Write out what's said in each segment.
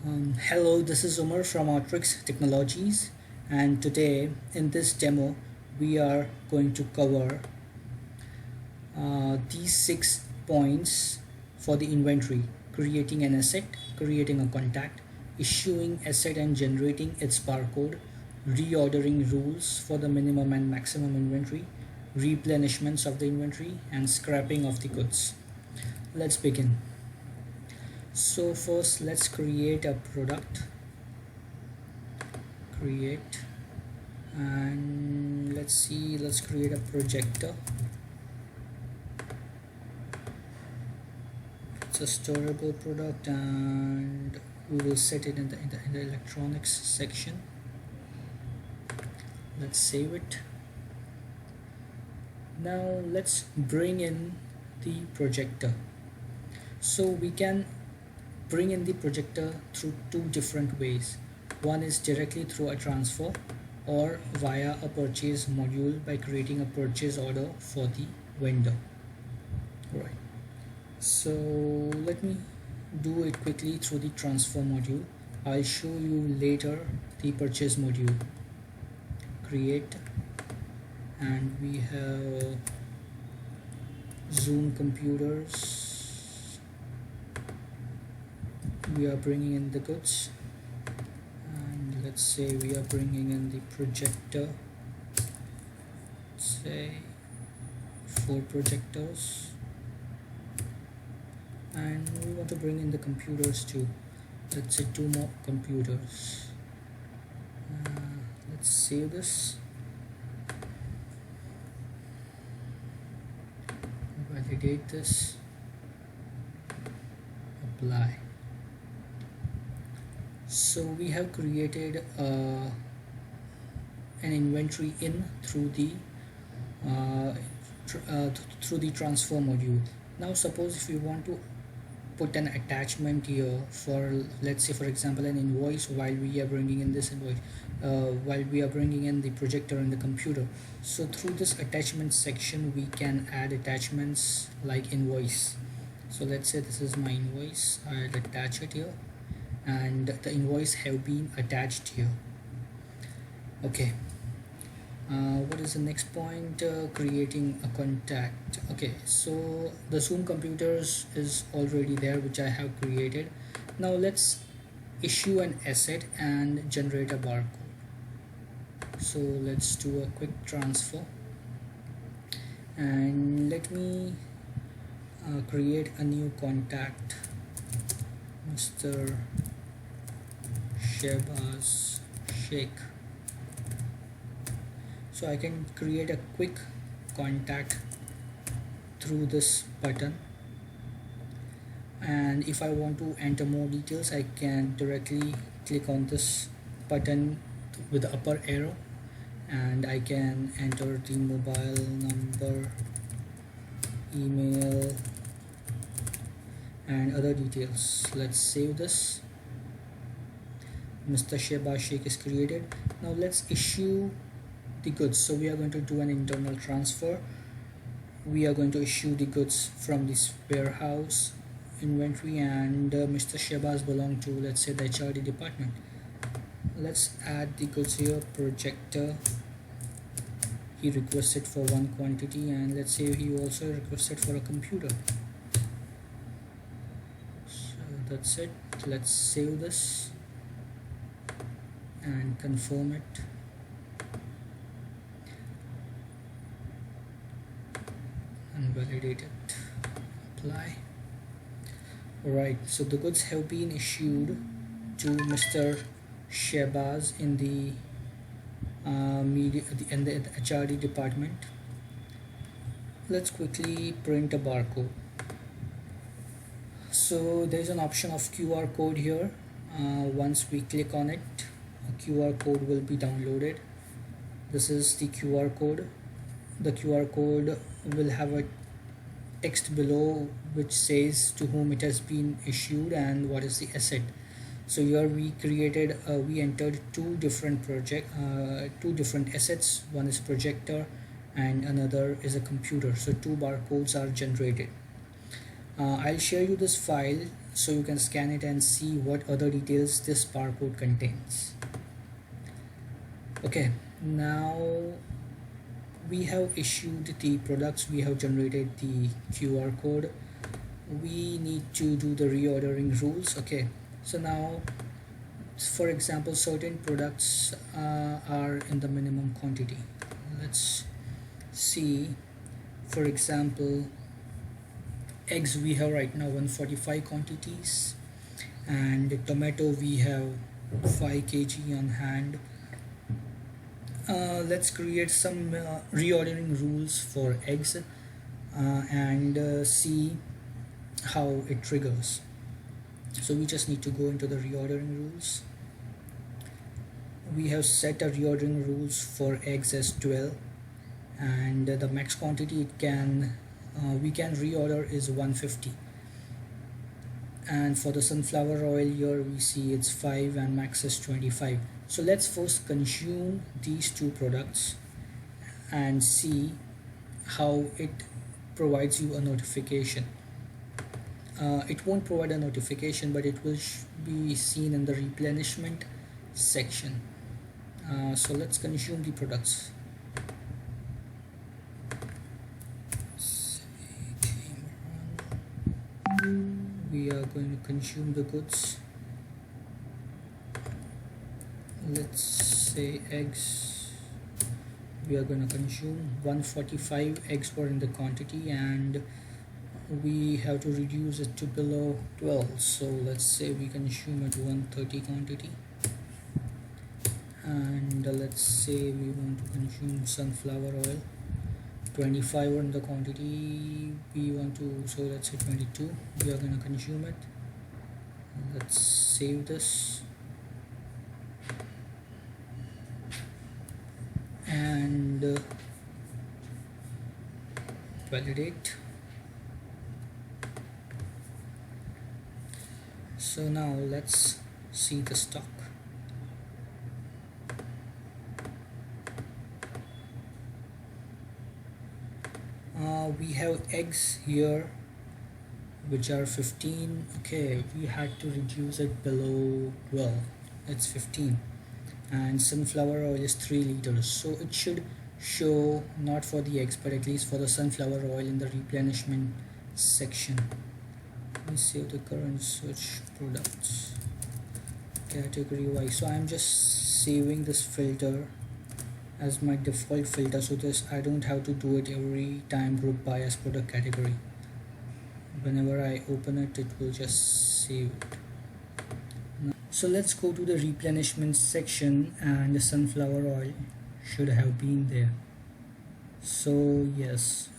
Hello, this is Umar from Areterix Technologies, and today in this demo we are going to cover these 6 points for the inventory: creating an asset, creating a contact, issuing asset and generating its barcode, reordering rules for the minimum and maximum inventory, replenishments of the inventory, and scrapping of the goods. Let's begin. So first let's create a product, create, and let's create a projector. It's a storable product and we will set it in the electronics section. Let's save it. Now let's bring in the projector. So we can bring in the projector through two different ways. One is directly through a transfer or via a purchase module by creating a purchase order for the vendor. Right. So let me do it quickly through the transfer module. I'll show you later the purchase module. Create, and we have Zoom computers. We are bringing in the goods, and let's say we are bringing in the projector, say 4 projectors, and we want to bring in the computers too. Let's say 2 more computers. Let's save this, validate this, apply. So we have created an inventory in through the transfer module. Now suppose if we want to put an attachment here for, let's say for example, an invoice while we are bringing in this invoice, while we are bringing in the projector and the computer. So through this attachment section we can add attachments like invoice. So let's say this is my invoice, I'll attach it here, and the invoice have been attached here. Okay, what is the next point? Creating a contact. Okay, so the Zoom computers is already there, which I have created. Now let's issue an asset and generate a barcode. So let's do a quick transfer, and let me create a new contact, Mr. Shehbaz Sheikh. So I can create a quick contact through this button, and if I want to enter more details I can directly click on this button with the upper arrow, and I can enter the mobile number, email, and other details. Let's save this. Mr. Shehbaz Sheikh is created. Now let's issue the goods. So we are going to do an internal transfer. We are going to issue the goods from this warehouse inventory, and Mr. Shehbaz belong to, let's say, the HRD department. Let's add the goods here. Projector, he requested for 1 quantity, and let's say he also requested for a computer. So that's it. Let's save this and confirm it. And validate it. Apply. Alright, so the goods have been issued to Mr. Shehbaz in the the HRD department. Let's quickly print a barcode. So there's an option of QR code here. Once we click on it, a QR code will be downloaded. This is the QR code. The QR code will have a text below which says to whom it has been issued and what is the asset. So here we entered two different assets. One is projector and another is a computer. So 2 barcodes are generated. I'll share you this file so you can scan it and see what other details this barcode contains. Okay, now we have issued the products, we have generated the QR code, we need to do the reordering rules. Okay, so now for example certain products are in the minimum quantity. Let's see, for example eggs we have right now 145 quantities, and tomato we have 5 kg on hand. Let's create some reordering rules for eggs and see how it triggers. So we just need to go into the reordering rules. We have set a reordering rules for eggs as 12, and the max quantity it can we can reorder is 150, and for the sunflower oil here we see it's 5 and max is 25. So let's first consume these two products and see how it provides you a notification. It won't provide a notification, but it will be seen in the replenishment section. So let's consume the products. We are going to consume the goods. Let's say eggs, we are going to consume 145 eggs were in the quantity, and we have to reduce it to below 12, so let's say we consume at 130 quantity. And let's say we want to consume sunflower oil, 25 were in the quantity, we want to, so let's say 22, we are going to consume it. Let's save this and validate. So now let's see the stock. We have eggs here which are 15. Okay, we had to reduce it below 12, it's 15, and sunflower oil is 3 liters, so it should show not for the eggs but at least for the sunflower oil in the replenishment section. Let me save the current search products category wise. So I'm just saving this filter as my default filter, so this I don't have to do it every time group by as product category. Whenever I open it, it will just save it. So let's go to the replenishment section, and the sunflower oil should have been there. So yes,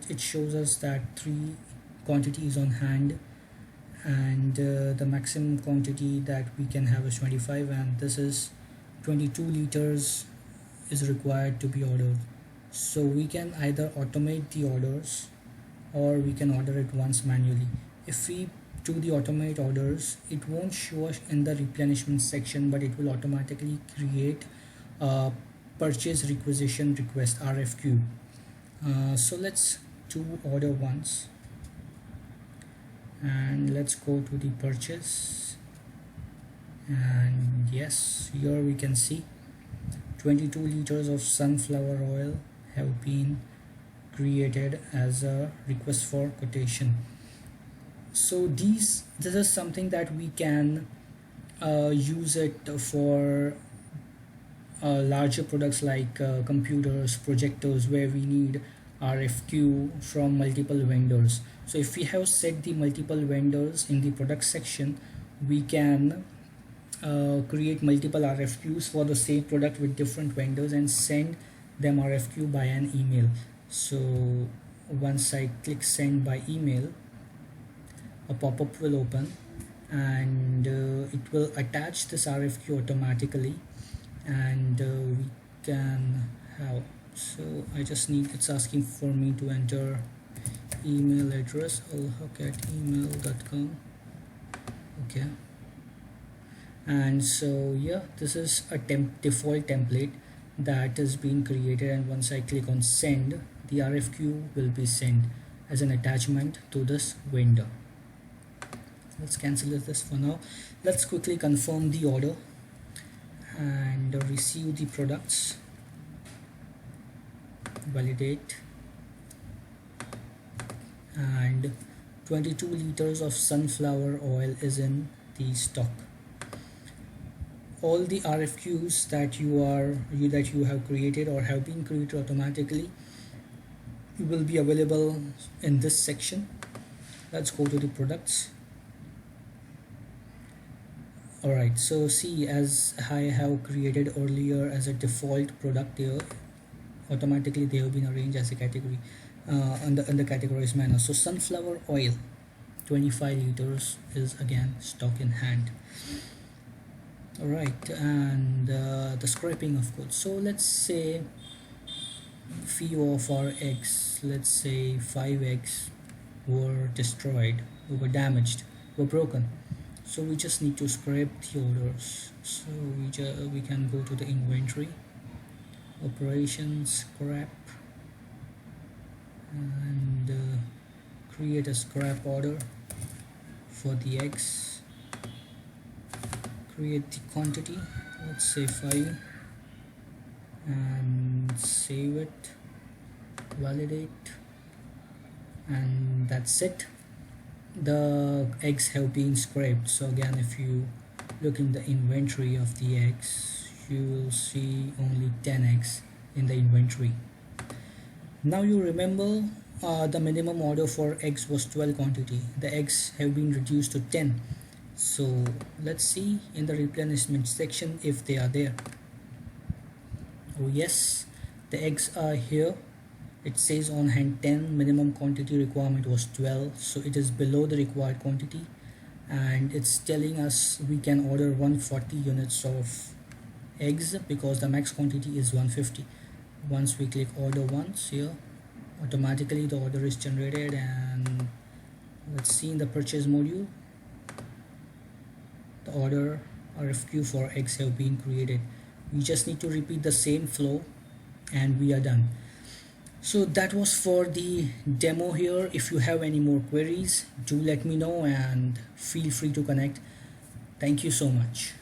it shows us that 3 quantities on hand, and the maximum quantity that we can have is 25, and this is 22 liters is required to be ordered. So we can either automate the orders or we can order it once manually. If we do the automate orders, it won't show us in the replenishment section, but it will automatically create a purchase requisition request RFQ. So let's do order once, and let's go to the purchase, and yes, here we can see 22 liters of sunflower oil have been created as a request for quotation. So this is something that we can use it for larger products like computers, projectors, where we need RFQ from multiple vendors. So if we have set the multiple vendors in the product section, we can create multiple RFQs for the same product with different vendors and send them RFQ by an email. So once I click send by email, a pop-up will open, and it will attach this RFQ automatically, and we can have, so I just need, it's asking for me to enter email address, alhook@email.com. okay, and so yeah, this is a default template that has been created, and once I click on send, the RFQ will be sent as an attachment to this vendor. let's cancel this for now. Let's quickly confirm the order and receive the products, validate, and 22 liters of sunflower oil is in the stock. All the RFQs that you have created or have been created automatically will be available in this section. Let's go to the products. Alright, so see, as I have created earlier as a default product here, automatically they have been arranged as a category in the categorized manner. So sunflower oil 25 liters is again stock in hand. Alright, and the scraping of goods. So let's say few of our eggs, let's say 5 eggs were destroyed, were damaged, were broken. So we just need to scrape the orders. So we can go to the inventory, operations, scrap, and create a scrap order for the eggs. Create the quantity, let's say 5, and save it, validate, and that's it. The eggs have been scraped. So again, if you look in the inventory of the eggs, you will see only 10 eggs in the inventory. Now you remember the minimum order for eggs was 12 quantity. The eggs have been reduced to 10. So let's see in the replenishment section if they are there. Oh yes, the eggs are here. It says on hand 10, minimum quantity requirement was 12, so it is below the required quantity, and it's telling us we can order 140 units of eggs because the max quantity is 150. Once we click order once here, automatically the order is generated, and let's see in the purchase module, the order RFQ for eggs have been created. We just need to repeat the same flow and we are done. So that was for the demo here. If you have any more queries, do let me know and feel free to connect. Thank you so much.